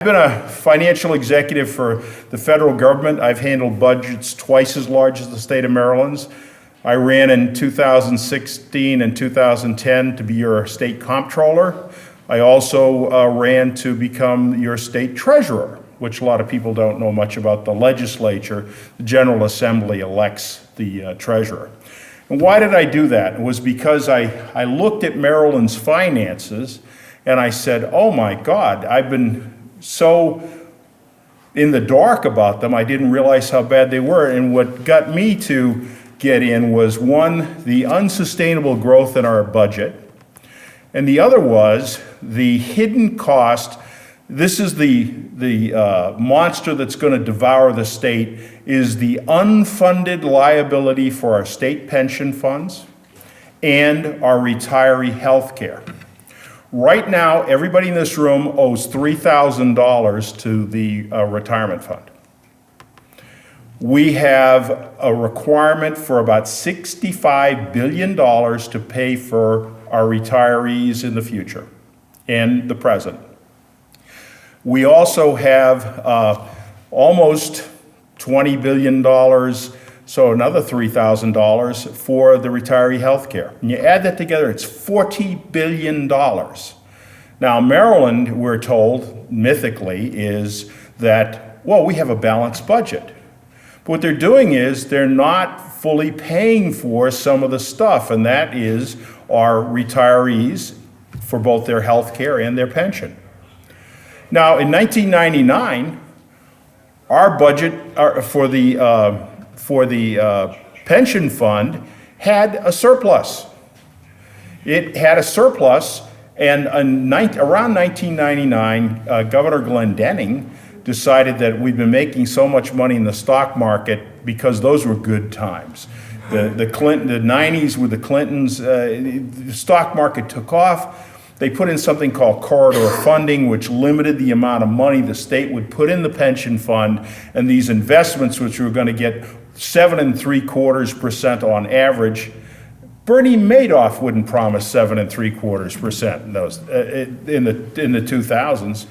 I've been a financial executive for the federal government. I've handled budgets twice as large as the state of Maryland's. I ran in 2016 and 2010 to be your state comptroller. I also ran to become your state treasurer, which a lot of people don't know much about. The legislature, the General Assembly elects the treasurer. And why did I do that? It was because I looked at Maryland's finances and I said, oh my God, I've been so in the dark about them, I didn't realize how bad they were. And what got me to get in was, one, the unsustainable growth in our budget, and the other was the hidden cost. This is the monster that's going to devour the state, is the unfunded liability for our state pension funds and our retiree health care. Right now, everybody in this room owes $3,000 to the retirement fund. We have a requirement for about $65 billion to pay for our retirees in the future and the present. We also have almost $20 billion, so another $3,000 for the retiree health care. And you add that together, it's $40 billion. Now, Maryland, we're told, mythically, is that, well, we have a balanced budget. But what they're doing is they're not fully paying for some of the stuff, and that is our retirees for both their health care and their pension. Now, in 1999, our budget for the pension fund had a surplus. It had a surplus, and around 1999, Governor Glendening decided that we'd been making so much money in the stock market because those were good times. The 90s with the Clintons, the stock market took off. They put in something called corridor funding, which limited the amount of money the state would put in the pension fund, and these investments, which were going to get 7.75% on average. Bernie Madoff wouldn't promise 7.75% in those in the 2000s,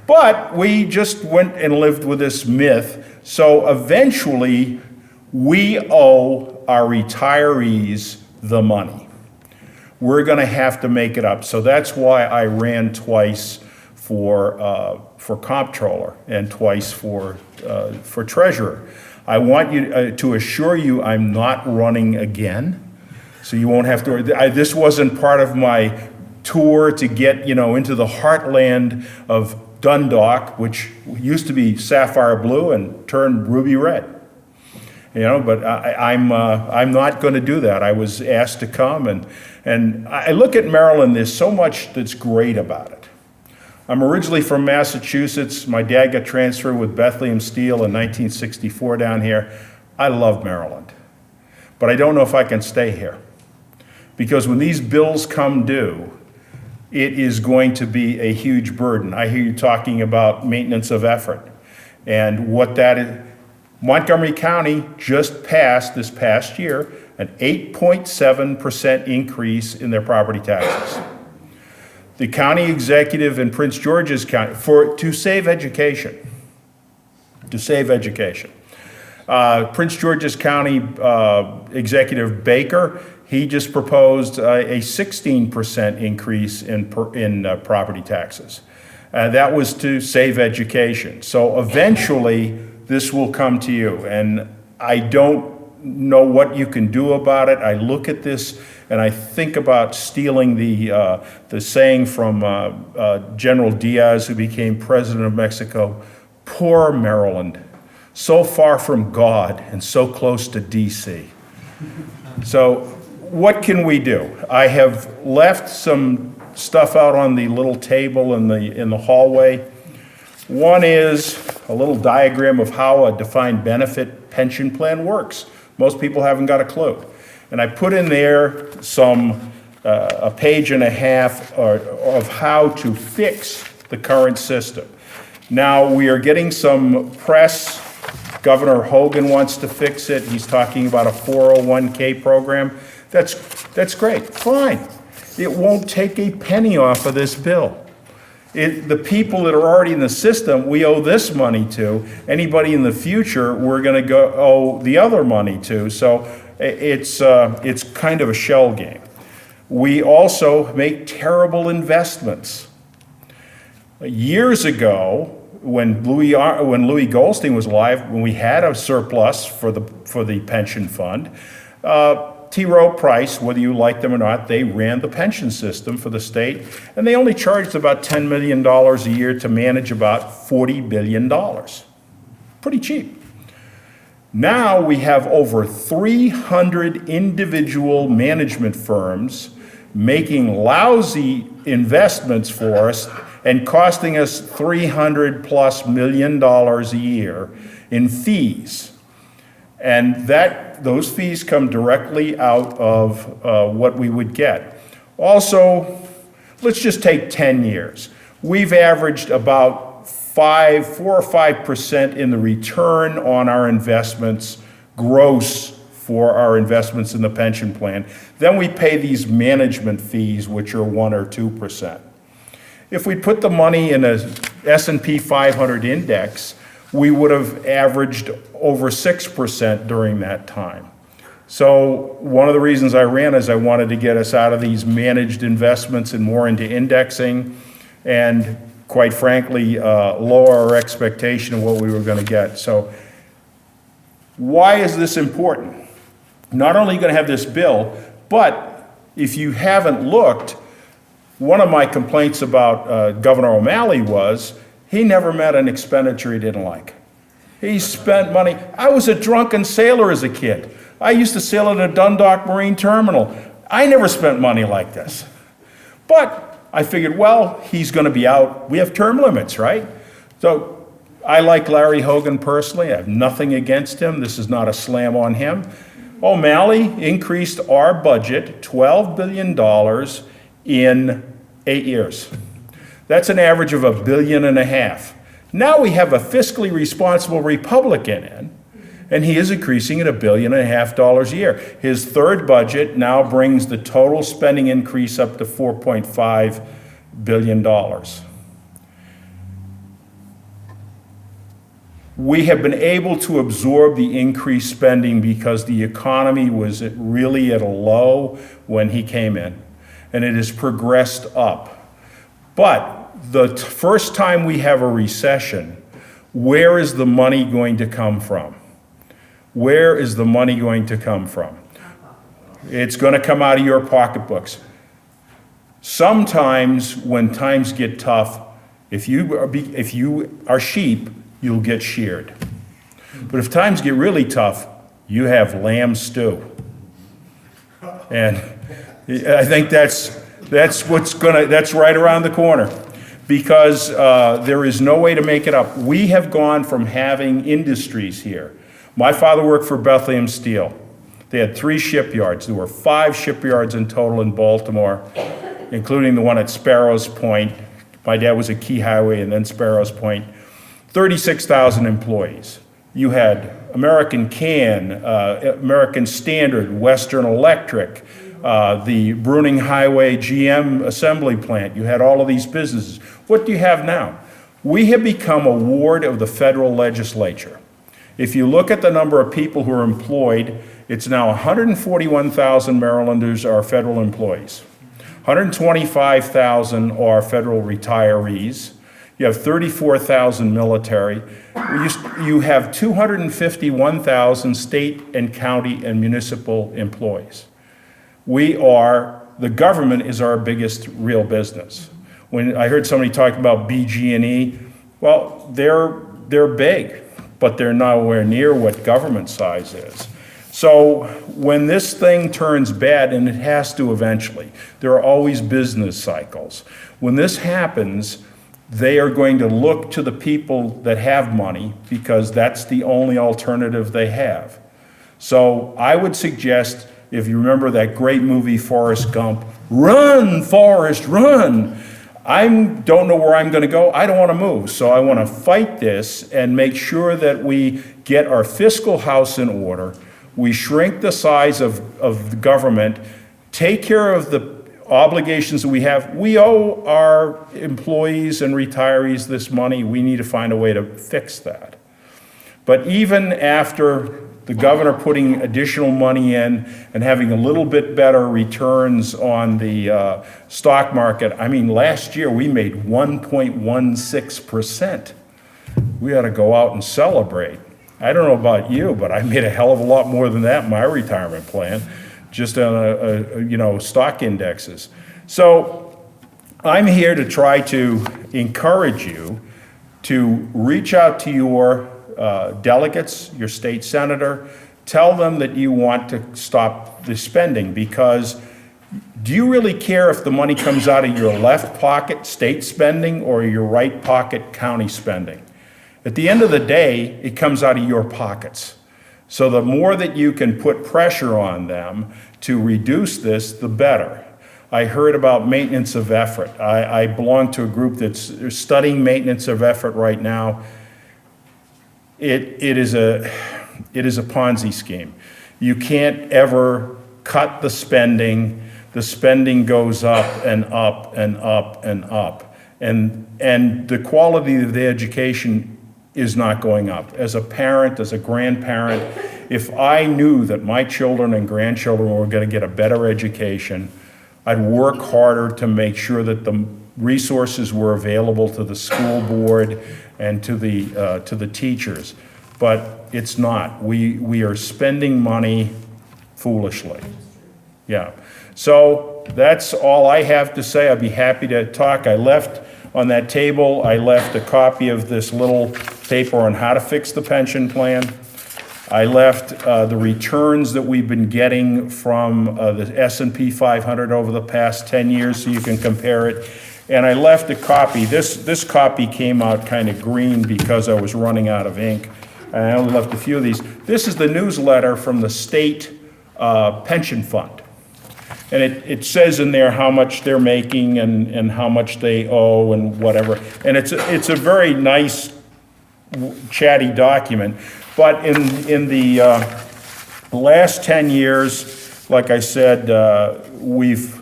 but we just went and lived with this myth. So eventually, we owe our retirees the money. We're going to have to make it up. So that's why I ran twice for comptroller and twice for treasurer. I want you to assure you I'm not running again, so you won't have to. This wasn't part of my tour to get into the heartland of Dundalk, which used to be sapphire blue and turned ruby red. But I'm not going to do that. I was asked to come, and I look at Maryland, there's so much that's great about it. I'm originally from Massachusetts. My dad got transferred with Bethlehem Steel in 1964 down here. I love Maryland, but I don't know if I can stay here. Because when these bills come due, it is going to be a huge burden. I hear you talking about maintenance of effort, and what that is. Montgomery County just passed this past year an 8.7% increase in their property taxes. The county executive in Prince George's County, to save education. Prince George's County Executive Baker, he just proposed a 16% increase in property taxes. That was to save education. So eventually, this will come to you, and I don't know what you can do about it. I look at this and I think about stealing the saying from General Diaz, who became president of Mexico. Poor Maryland, so far from God and so close to DC. So what can we do? I have left some stuff out on the little table in the hallway. One is a little diagram of how a defined benefit pension plan works. Most people haven't got a clue. And I put in there a page and a half of how to fix the current system. Now, we are getting some press. Governor Hogan wants to fix it. He's talking about a 401k program. That's great, fine. It won't take a penny off of this bill. The people that are already in the system, we owe this money to. Anybody in the future, we're going to owe the other money to. So it's kind of a shell game. We also make terrible investments. Years ago, when Louis Goldstein was alive, when we had a surplus for the pension fund, T. Rowe Price, whether you like them or not, they ran the pension system for the state, and they only charged about $10 million a year to manage about $40 billion. Pretty cheap. Now we have over 300 individual management firms making lousy investments for us and costing us $300+ million a year in fees. And those fees come directly out of what we would get. Also, let's just take 10 years. We've averaged about 4 or 5% in the return on our investments, gross for our investments in the pension plan. Then we pay these management fees, which are 1 or 2%. If we put the money in a S&P 500 index, we would have averaged over 6% during that time. So one of the reasons I ran is I wanted to get us out of these managed investments and more into indexing, and quite frankly, lower our expectation of what we were going to get. So why is this important? Not only are you going to have this bill, but if you haven't looked, one of my complaints about Governor O'Malley was he never met an expenditure he didn't like. He spent money. I was a drunken sailor as a kid. I used to sail at a Dundalk Marine Terminal. I never spent money like this. But I figured, well, he's going to be out. We have term limits, right? So I like Larry Hogan personally. I have nothing against him. This is not a slam on him. O'Malley increased our budget $12 billion in 8 years. That's an average of $1.5 billion. Now we have a fiscally responsible Republican in, and he is increasing it $1.5 billion a year. His third budget now brings the total spending increase up to $4.5 billion. We have been able to absorb the increased spending because the economy was really at a low when he came in, and it has progressed up. But the first time we have a recession, where is the money going to come from? Where is the money going to come from? It's going to come out of your pocketbooks. Sometimes when times get tough, if you are sheep, you'll get sheared. But if times get really tough, you have lamb stew. And I think that's right around the corner. Because there is no way to make it up. We have gone from having industries here. My father worked for Bethlehem Steel. They had 3 shipyards. There were 5 shipyards in total in Baltimore, including the one at Sparrows Point. My dad was at Key Highway and then Sparrows Point. 36,000 employees. You had American Can, American Standard, Western Electric, the Bruning Highway GM assembly plant. You had all of these businesses. What do you have now? We have become a ward of the federal legislature. If you look at the number of people who are employed, it's now 141,000 Marylanders are federal employees. 125,000 are federal retirees. You have 34,000 military. You have 251,000 state and county and municipal employees. The government is our biggest real business. When I heard somebody talk about BG&E, well, they're big, but they're nowhere near what government size is. So when this thing turns bad, and it has to eventually, there are always business cycles. When this happens, they are going to look to the people that have money because that's the only alternative they have. So I would suggest, if you remember that great movie Forrest Gump, run, Forrest, run. I don't know where I'm going to go. I don't want to move. So I want to fight this and make sure that we get our fiscal house in order. We shrink the size of the government, take care of obligations that we have. We owe our employees and retirees this money. We need to find a way to fix that. But even after the governor putting additional money in and having a little bit better returns on the stock market, I mean, last year we made 1.16%. We ought to go out and celebrate. I don't know about you, but I made a hell of a lot more than that in my retirement plan, just on stock indexes. So I'm here to try to encourage you to reach out to your delegates, your state senator, tell them that you want to stop the spending, because do you really care if the money comes out of your left pocket, state spending, or your right pocket, county spending? At the end of the day, it comes out of your pockets. So the more that you can put pressure on them to reduce this, the better. I heard about maintenance of effort. I belong to a group that's studying maintenance of effort right now. It is a Ponzi scheme. You can't ever cut the spending. The spending goes up and up and up and up. And the quality of the education is not going up. As a parent, as a grandparent, if I knew that my children and grandchildren were going to get a better education, I'd work harder to make sure that the resources were available to the school board and to the teachers. But it's not. We are spending money foolishly. Yeah. So that's all I have to say. I'd be happy to talk. I left on that table, I left a copy of this little paper on how to fix the pension plan. I left the returns that we've been getting from the S&P 500 over the past 10 years so you can compare it. And I left a copy. This copy came out kind of green because I was running out of ink. And I only left a few of these. This is the newsletter from the state pension fund. And it says in there how much they're making and how much they owe and whatever. And it's a very nice, chatty document. But in the last 10 years, like I said, we've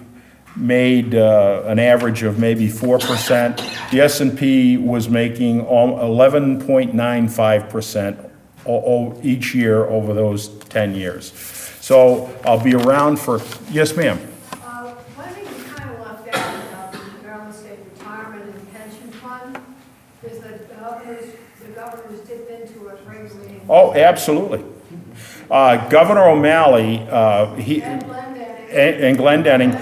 made an average of maybe 4%. The S&P was making 11.95% each year over those 10 years. So I'll be around for, yes, ma'am. One thing you kind of left out about the Maryland State Retirement and Pension Fund is that the governors dipped into it regularly. Oh, absolutely. Governor O'Malley and Glendenning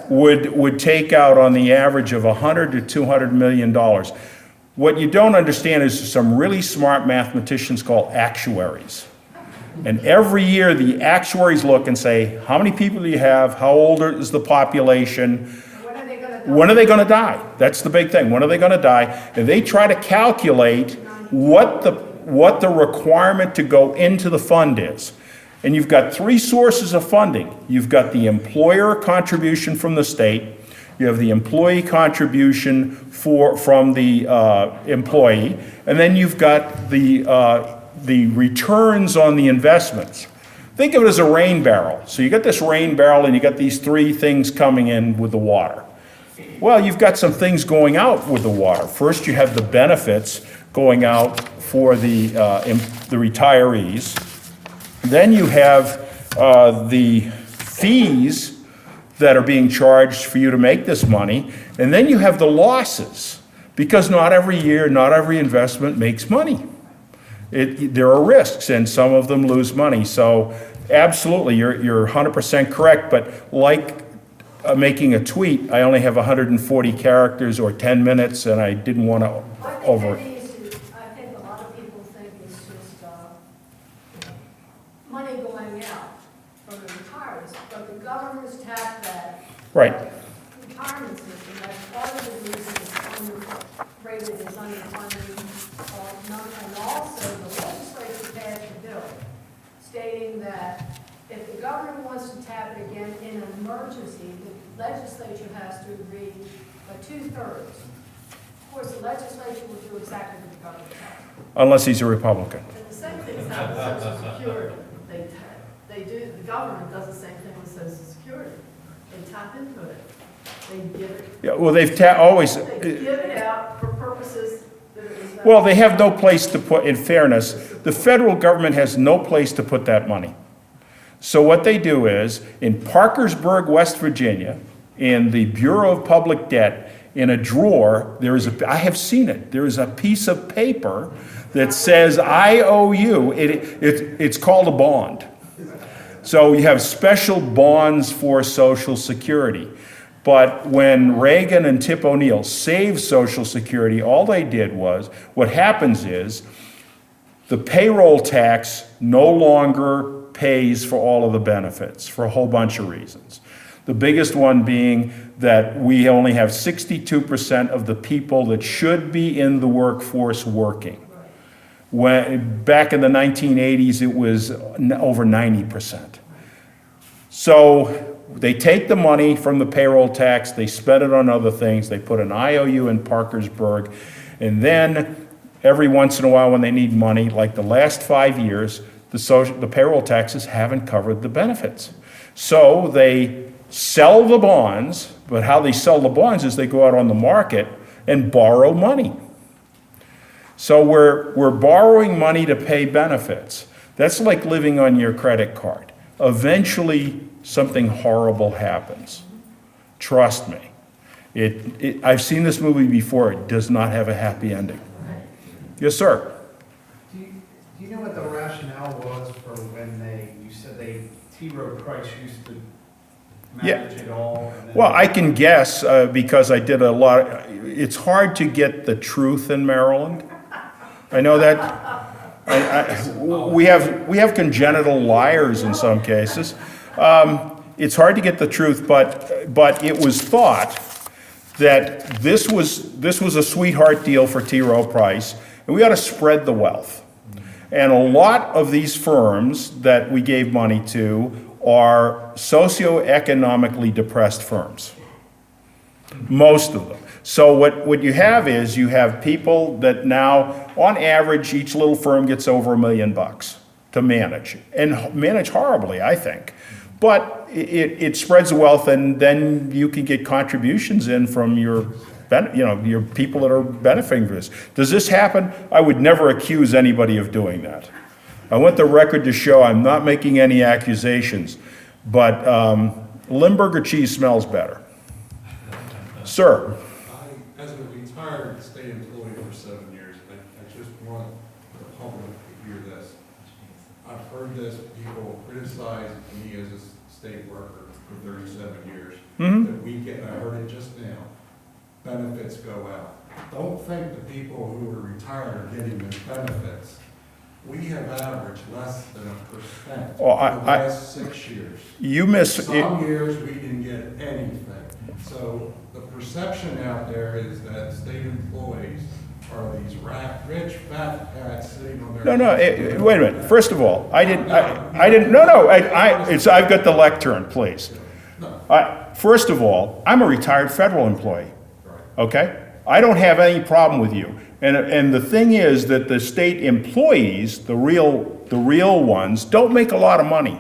would take out on the average of $100 to $200 million. What you don't understand is some really smart mathematicians called actuaries. And every year the actuaries look and say, how many people do you have? How old is the population? When are they going to die? That's the big thing. When are they going to die? And they try to calculate what the requirement to go into the fund is. And you've got three sources of funding. You've got the employer contribution from the state. You have the employee contribution from the employee. And then you've got the returns on the investments. Think of it as a rain barrel. So you got this rain barrel and you got these three things coming in with the water. Well, you've got some things going out with the water. First, you have the benefits going out for the retirees. Then you have the fees that are being charged for you to make this money. And then you have the losses, because not every year, not every investment makes money. There are risks, and some of them lose money. So absolutely, you're 100% correct, but like making a tweet, I only have 140 characters or 10 minutes, and I didn't want to over. I think a lot of people think it's just money going out from the retirees, but the governors tap that Right. retirement system. That's part of the reason it's rated as underfunded. And also, the legislature passed a bill stating that if the governor wants to tap it again in an emergency, the legislature has to agree by 2/3. Of course, the legislature will do exactly what the governor tells them. Unless he's a Republican. And the same thing's happened with Social Security. The government does the same thing with Social Security. They tap into it. They give it, Yeah, well, they've always, they give it out for purposes that it was not. well, they have no place to put, in fairness, the federal government has no place to put that money. So what they do is, in Parkersburg, West Virginia, in the Bureau of Public Debt, in a drawer, I have seen it, there is a piece of paper that says, I owe you, it's called a bond. So you have special bonds for Social Security. But when Reagan and Tip O'Neill saved Social Security, all they did was, what happens is, the payroll tax no longer pays for all of the benefits for a whole bunch of reasons. The biggest one being that we only have 62% of the people that should be in the workforce working. When, back in the 1980s, it was over 90%. So they take the money from the payroll tax, they spend it on other things, they put an IOU in Parkersburg, and then every once in a while when they need money, like the last 5 years, the payroll taxes haven't covered the benefits. So they sell the bonds, but how they sell the bonds is they go out on the market and borrow money. So we're borrowing money to pay benefits. That's like living on your credit card. Eventually, something horrible happens. Trust me. I've seen this movie before. It does not have a happy ending. Yes, sir. Do you know what the rationale was for when you said T. Rowe Price used to manage it all? And then Well, I can guess because I did a lot. It's hard to get the truth in Maryland. I know that. We have congenital liars in some cases. It's hard to get the truth, but it was thought that this was a sweetheart deal for T. Rowe Price, and we ought to spread the wealth. And a lot of these firms that we gave money to are socioeconomically depressed firms. Most of them. So what you have is you have people that now, on average, each little firm gets over $1 million to manage, and manage horribly, I think. But it spreads the wealth, and then you can get contributions in from your people that are benefiting from this. Does this happen? I would never accuse anybody of doing that. I want the record to show I'm not making any accusations, but Limburger cheese smells better. Sir. As a retired state employee for 7 years, I just want the public to hear this. I've heard this, people criticize me as a state worker for 37 years, that we get, I heard it just now, benefits go out. Don't think the people who are retired are getting the benefits. We have averaged less than 1% Oh, for the last 6 years. You miss. Some years we didn't get anything. So the perception out there is that state employees are these rich fat cats sitting on their. No, wait a minute. First of all, I didn't. I've got the lectern, please. First of all, I'm a retired federal employee. Okay, I don't have any problem with you. And the thing is that the state employees, the real ones, don't make a lot of money.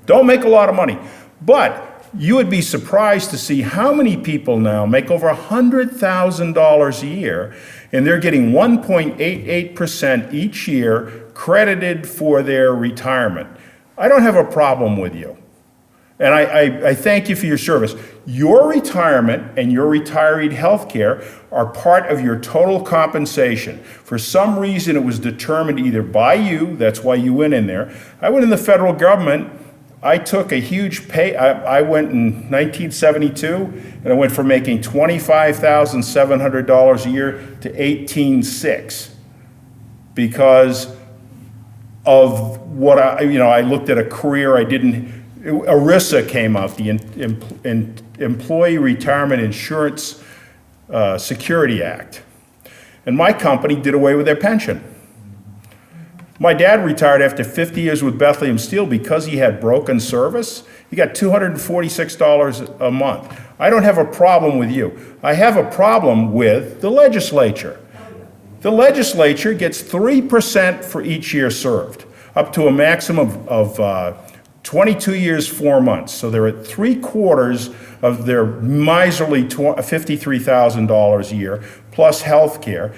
Don't make a lot of money. But you would be surprised to see how many people now make over $100,000 a year, and they're getting 1.88% each year credited for their retirement. I don't have a problem with you. And I thank you for your service. Your retirement and your retiree health care are part of your total compensation. For some reason, it was determined either by you, that's why you went in there. I went in the federal government. I took a huge pay. I went in 1972, and I went from making $25,700 a year to $18,600 because of what I looked at a career I didn't. ERISA came out, the Employee Retirement Insurance Security Act, and my company did away with their pension. My dad retired after 50 years with Bethlehem Steel because he had broken service. He got $246 a month. I don't have a problem with you. I have a problem with the legislature. The legislature gets 3% for each year served, up to a maximum of 22 years, 4 months. So they're at 3/4 of their miserly $53,000 a year, plus health care.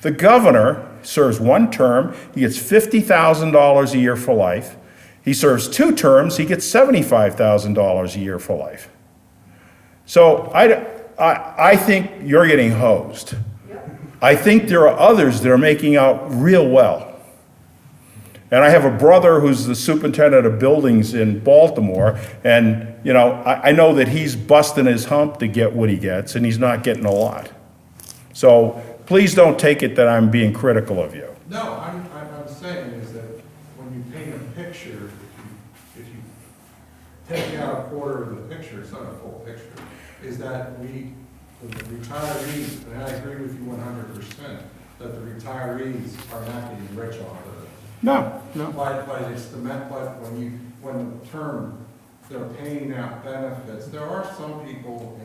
The governor serves 1 term, he gets $50,000 a year for life. He serves 2 terms, he gets $75,000 a year for life. So I think you're getting hosed. I think there are others that are making out real well. And I have a brother who's the superintendent of buildings in Baltimore, and, you know, I know that he's busting his hump to get what he gets, and he's not getting a lot. So please don't take it that I'm being critical of you. No, I'm saying is that when you paint a picture, if you take out a quarter of the picture, it's not a full picture, is that the retirees, and I agree with you 100%, that the retirees are not getting rich off of it. No, no. But it's the when the term, they're paying out benefits, there are some people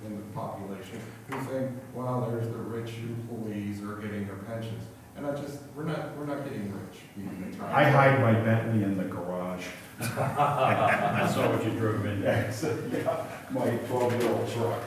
in the population who think, well, there's the rich employees who are getting their pensions. And we're not getting rich being retired. I hide my Bentley in the garage. I saw what you drove in there. My 12-year-old truck.